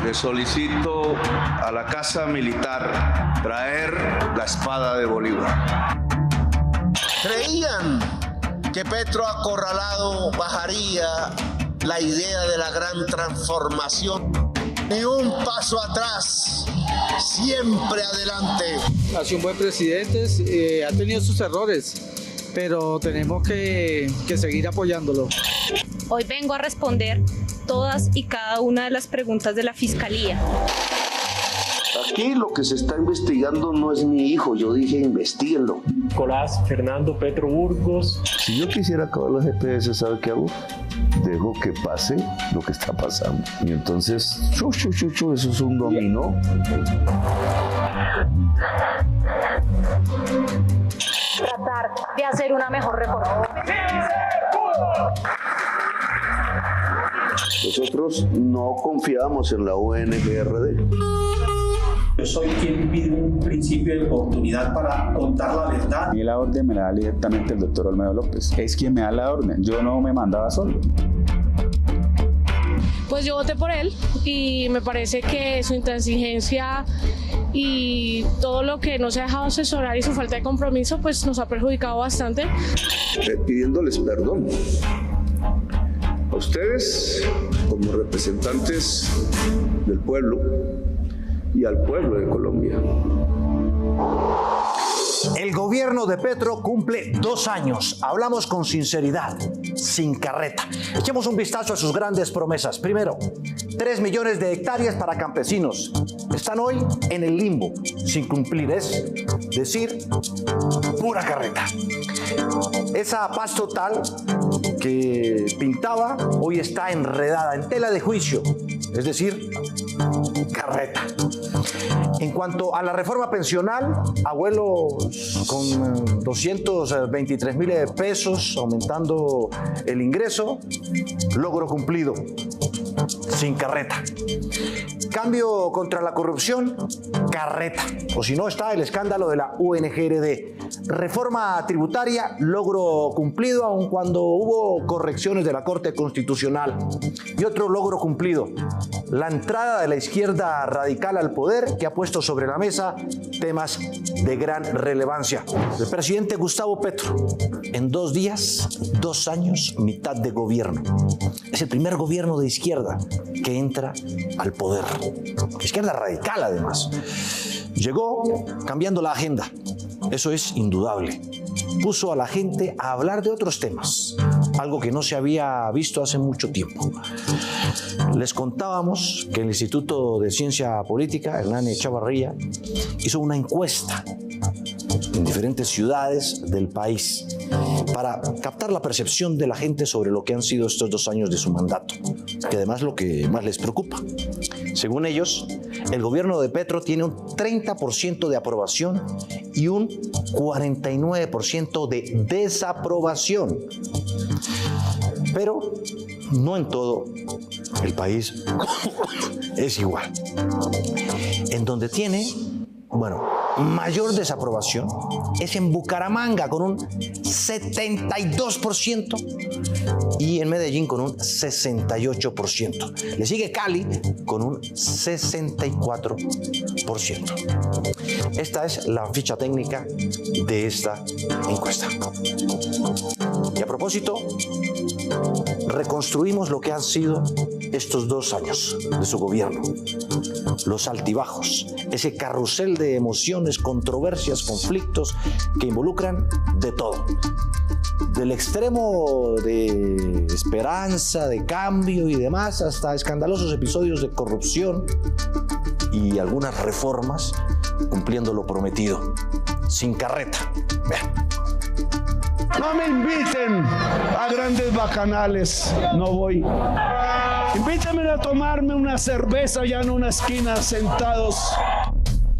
Le solicito a la Casa Militar traer la espada de Bolívar. Creían que Petro acorralado bajaría la idea de la gran transformación. Ni un paso atrás, siempre adelante. Ha sido un buen presidente, ha tenido sus errores, pero tenemos que seguir apoyándolo. Hoy vengo a responder todas y cada una de las preguntas de la Fiscalía. Aquí lo que se está investigando no es mi hijo, yo dije investíguenlo. Nicolás Fernando Petro Burgos. Si yo quisiera acabar la GPS, ¿sabe qué hago? Dejo que pase lo que está pasando. Y entonces, eso es un dominó. Tratar de hacer una mejor reforma. Nosotros no confiamos en la ONG-RD. Yo soy quien pide un principio de oportunidad para contar la verdad. Y la orden me la da directamente el doctor Olmedo López. Es quien me da la orden. Yo no me mandaba solo. Pues yo voté por él y me parece que su intransigencia y todo lo que no se ha dejado asesorar y su falta de compromiso pues nos ha perjudicado bastante. Pidiéndoles perdón a ustedes como representantes del pueblo y al pueblo de Colombia. El gobierno de Petro cumple 2 años. Hablamos con sinceridad, sin carreta. Echemos un vistazo a sus grandes promesas. Primero, 3 millones de hectáreas para campesinos. Están hoy en el limbo, sin cumplir. Es decir, pura carreta. Esa paz total que pintaba hoy está enredada en tela de juicio. Es decir, carreta. En cuanto a la reforma pensional, abuelos con 223.000 pesos, aumentando el ingreso, logro cumplido, sin carreta. Cambio contra la corrupción, carreta. O si no, está el escándalo de la UNG-RD. Reforma tributaria, logro cumplido, aun cuando hubo correcciones de la Corte Constitucional. Y otro logro cumplido, la entrada de la izquierda radical al poder, que ha puesto sobre la mesa temas de gran relevancia. El presidente Gustavo Petro, en 2 días, 2 años, mitad de gobierno. Es el primer gobierno de izquierda que entra al poder. Izquierda radical, además. Llegó cambiando la agenda. Eso es indudable. Puso a la gente a hablar de otros temas, algo que no se había visto hace mucho tiempo. Les contábamos que el Instituto de Ciencia Política, Hernán Echavarría, hizo una encuesta en diferentes ciudades del país para captar la percepción de la gente sobre lo que han sido estos 2 años de su mandato, que además lo que más les preocupa. Según ellos, el gobierno de Petro tiene un 30% de aprobación y un 49% de desaprobación. Pero no en todo el país es igual. En donde tiene, mayor desaprobación es en Bucaramanga con un 72% y en Medellín con un 68%. Le sigue Cali con un 64%. Esta es la ficha técnica de esta encuesta. Y a propósito, reconstruimos lo que han sido estos 2 años de su gobierno. Los altibajos, ese carrusel de emociones, controversias, conflictos que involucran de todo. Del extremo de esperanza, de cambio y demás, hasta escandalosos episodios de corrupción y algunas reformas cumpliendo lo prometido, sin carreta. Vean. No me inviten a grandes bacanales, no voy. Invítenme a tomarme una cerveza allá en una esquina sentados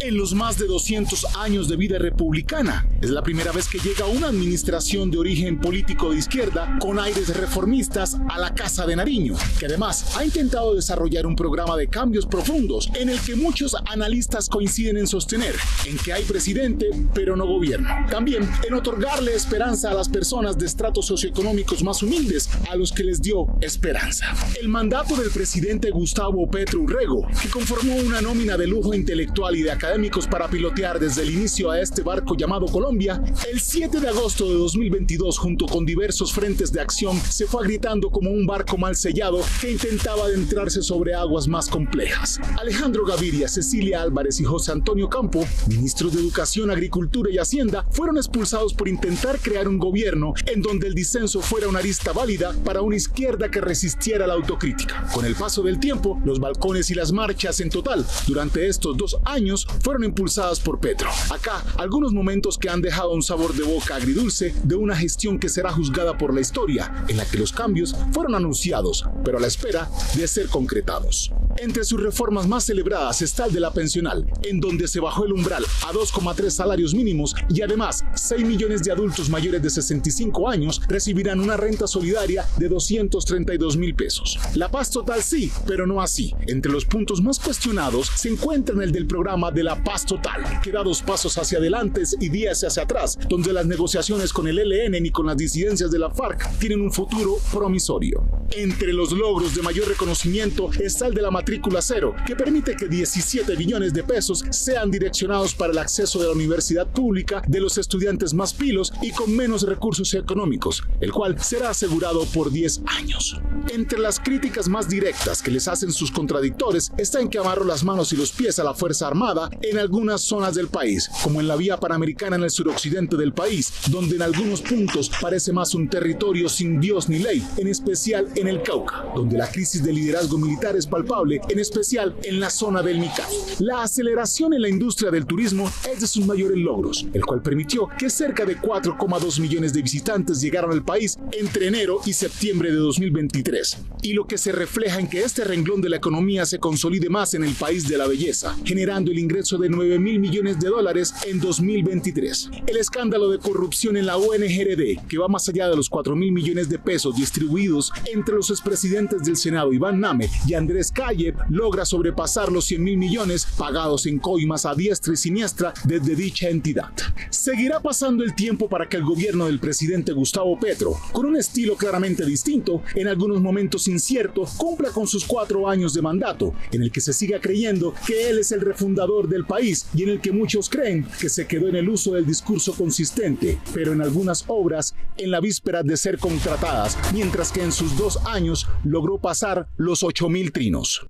en los más de 200 años de vida republicana. Es la primera vez que llega una administración de origen político de izquierda con aires reformistas a la Casa de Nariño, que además ha intentado desarrollar un programa de cambios profundos en el que muchos analistas coinciden en sostener en que hay presidente pero no gobierno. También en otorgarle esperanza a las personas de estratos socioeconómicos más humildes, a los que les dio esperanza. El mandato del presidente Gustavo Petro Urrego, que conformó una nómina de lujo intelectual y de académicos para pilotear desde el inicio a este barco llamado Colombia, el 7 de agosto de 2022, junto con diversos frentes de acción, se fue agrietando como un barco mal sellado que intentaba adentrarse sobre aguas más complejas. Alejandro Gaviria, Cecilia Álvarez y José Antonio Campo, ministros de Educación, Agricultura y Hacienda, fueron expulsados por intentar crear un gobierno en donde el disenso fuera una arista válida para una izquierda que resistiera la autocrítica. Con el paso del tiempo, los balcones y las marchas en total durante estos 2 años fueron impulsadas por Petro. Acá, algunos momentos que han dejado un sabor de boca agridulce de una gestión que será juzgada por la historia, en la que los cambios fueron anunciados, pero a la espera de ser concretados. Entre sus reformas más celebradas está el de la pensional, en donde se bajó el umbral a 2,3 salarios mínimos y además 6 millones de adultos mayores de 65 años recibirán una renta solidaria de 232,000 pesos. La paz total sí, pero no así. Entre los puntos más cuestionados se encuentran el del programa de la paz total, que da 2 pasos hacia adelante y 10 hacia atrás, donde las negociaciones con el ELN ni con las disidencias de la FARC tienen un futuro promisorio. Entre los logros de mayor reconocimiento está el de la matrícula cero, que permite que 17 billones de pesos sean direccionados para el acceso de la universidad pública de los estudiantes más pilos y con menos recursos económicos, el cual será asegurado por 10 años. Entre las críticas más directas que les hacen sus contradictores está en que amarró las manos y los pies a la Fuerza Armada en algunas zonas del país, como en la vía panamericana en el suroccidente del país, donde en algunos puntos parece más un territorio sin Dios ni ley, en especial en el Cauca, donde la crisis de liderazgo militar es palpable, en especial en la zona del Micay. La aceleración en la industria del turismo es de sus mayores logros, el cual permitió que cerca de 4,2 millones de visitantes llegaran al país entre enero y septiembre de 2023, y lo que se refleja en que este renglón de la economía se consolide más en el país de la belleza, generando el ingreso de 9.000 millones de dólares en 2023. El escándalo de corrupción en la ONGRD, que va más allá de los 4.000 millones de pesos distribuidos entre los expresidentes del Senado Iván Name y Andrés Calle, logra sobrepasar los 100.000 millones pagados en coimas a diestra y siniestra desde dicha entidad. Seguirá pasando el tiempo para que el gobierno del presidente Gustavo Petro, con un estilo claramente distinto, en algunos momentos incierto, cumpla con sus 4 años de mandato, en el que se siga creyendo que él es el refundador del país y en el que muchos creen que se quedó en el uso del discurso consistente, pero en algunas obras en la víspera de ser contratadas, mientras que en sus 2 años logró pasar los 8.000 trinos.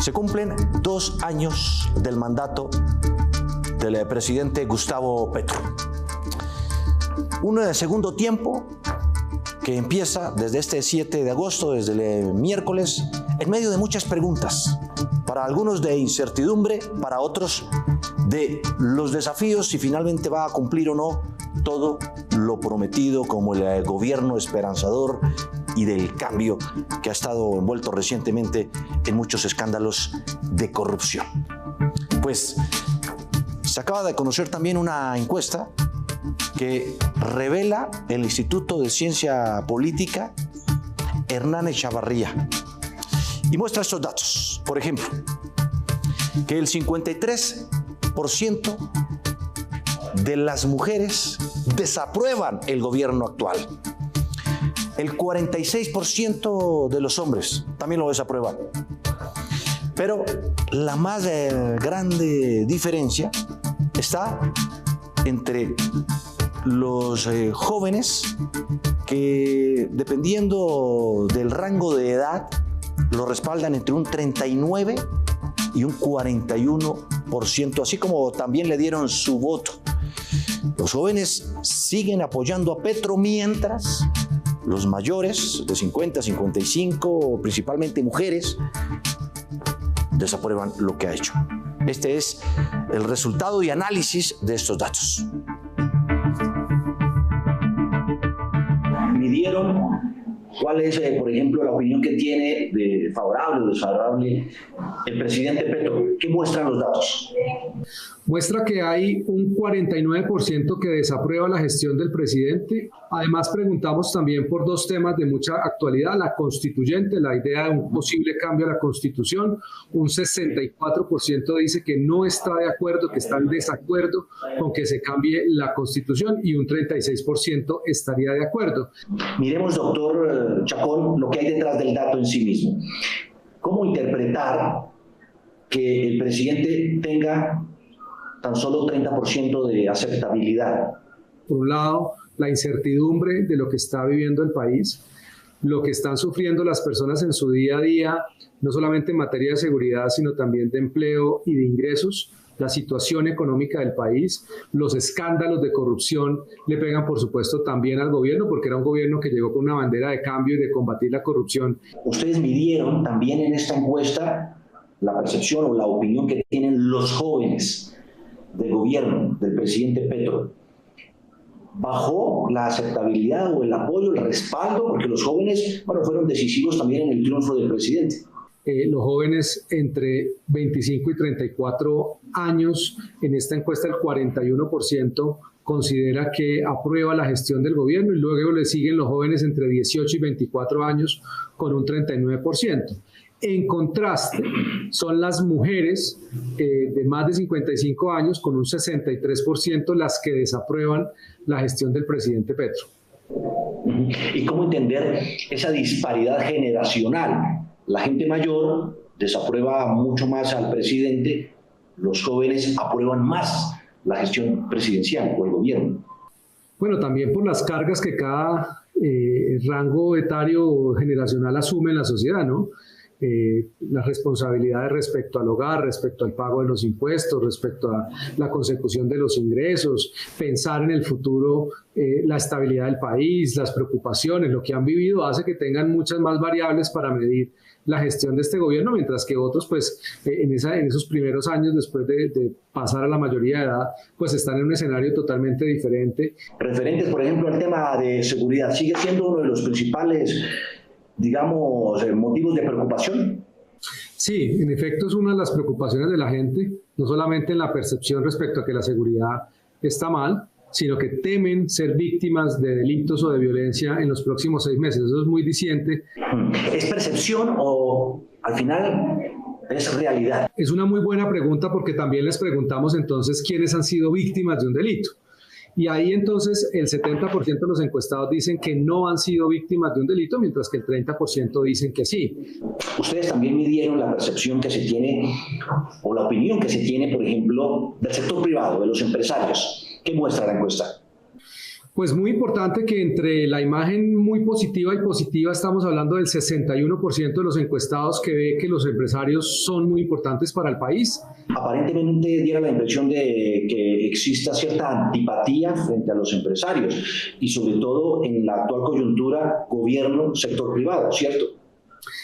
Se cumplen 2 años del mandato del presidente Gustavo Petro. Un segundo tiempo que empieza desde este 7 de agosto, desde el miércoles, en medio de muchas preguntas, para algunos de incertidumbre, para otros de los desafíos si finalmente va a cumplir o no todo lo prometido como el gobierno esperanzador y del cambio que ha estado envuelto recientemente en muchos escándalos de corrupción. Pues se acaba de conocer también una encuesta que revela el Instituto de Ciencia Política Hernán Echavarría y muestra estos datos. Por ejemplo, que el 53% de las mujeres desaprueban el gobierno actual. El 46% de los hombres también lo desaprueban. Pero la más grande diferencia está entre los jóvenes que, dependiendo del rango de edad, lo respaldan entre un 39 y un 41%, así como también le dieron su voto. Los jóvenes siguen apoyando a Petro, mientras los mayores de 50, 55, principalmente mujeres, desaprueban lo que ha hecho. Este es el resultado y análisis de estos datos. Midieron ¿Cuál es, por ejemplo, la opinión que tiene de favorable o desfavorable el presidente Petro? ¿Qué muestran los datos? Muestra que hay un 49% que desaprueba la gestión del presidente. Además, preguntamos también por dos temas de mucha actualidad: la constituyente, la idea de un posible cambio a la Constitución. Un 64% dice que no está de acuerdo, que está en desacuerdo con que se cambie la Constitución, y un 36% estaría de acuerdo. Miremos, doctor Chacón, lo que hay detrás del dato en sí mismo. ¿Cómo interpretar que el presidente tenga tan solo 30% de aceptabilidad? Por un lado, la incertidumbre de lo que está viviendo el país, lo que están sufriendo las personas en su día a día, no solamente en materia de seguridad, sino también de empleo y de ingresos. La situación económica del país, los escándalos de corrupción le pegan, por supuesto, también al gobierno, porque era un gobierno que llegó con una bandera de cambio y de combatir la corrupción. Ustedes midieron también en esta encuesta la percepción o la opinión que tienen los jóvenes del gobierno del presidente Petro. ¿Bajó la aceptabilidad o el apoyo, el respaldo? Porque los jóvenes, fueron decisivos también en el triunfo del presidente. Los jóvenes entre 25 y 34 años, en esta encuesta el 41% considera que aprueba la gestión del gobierno, y luego le siguen los jóvenes entre 18 y 24 años con un 39%. En contraste, son las mujeres de más de 55 años con un 63% las que desaprueban la gestión del presidente Petro. ¿Y cómo entender esa disparidad generacional? La gente mayor desaprueba mucho más al presidente, los jóvenes aprueban más la gestión presidencial o el gobierno. Bueno, también por las cargas que cada rango etario o generacional asume en la sociedad, ¿no? Las responsabilidades respecto al hogar, respecto al pago de los impuestos, respecto a la consecución de los ingresos, pensar en el futuro, la estabilidad del país, las preocupaciones, lo que han vivido hace que tengan muchas más variables para medir la gestión de este gobierno, mientras que otros, pues, en esos primeros años, después de pasar a la mayoría de edad, pues están en un escenario totalmente diferente. Referentes, por ejemplo, al tema de seguridad, ¿sigue siendo uno de los principales, digamos, motivos de preocupación? Sí, en efecto es una de las preocupaciones de la gente, no solamente en la percepción respecto a que la seguridad está mal, sino que temen ser víctimas de delitos o de violencia en los próximos 6 meses. Eso es muy diciente. ¿Es percepción o al final es realidad? Es una muy buena pregunta, porque también les preguntamos entonces quiénes han sido víctimas de un delito. Y ahí entonces el 70% de los encuestados dicen que no han sido víctimas de un delito, mientras que el 30% dicen que sí. Ustedes también midieron la percepción que se tiene o la opinión que se tiene, por ejemplo, del sector privado, de los empresarios. ¿Qué muestra la encuesta? Pues muy importante que entre la imagen muy positiva y positiva estamos hablando del 61% de los encuestados que ve que los empresarios son muy importantes para el país. Aparentemente diera la impresión de que exista cierta antipatía frente a los empresarios y sobre todo en la actual coyuntura gobierno, sector privado, ¿cierto?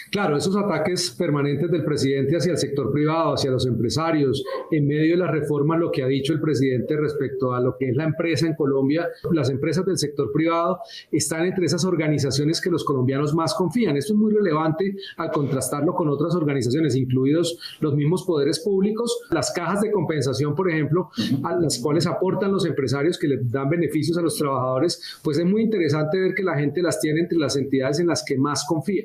Claro, esos ataques permanentes del presidente hacia el sector privado, hacia los empresarios, en medio de las reformas, lo que ha dicho el presidente respecto a lo que es la empresa en Colombia, las empresas del sector privado están entre esas organizaciones que los colombianos más confían. Esto es muy relevante al contrastarlo con otras organizaciones, incluidos los mismos poderes públicos, las cajas de compensación, por ejemplo, a las cuales aportan los empresarios que le dan beneficios a los trabajadores. Pues es muy interesante ver que la gente las tiene entre las entidades en las que más confía.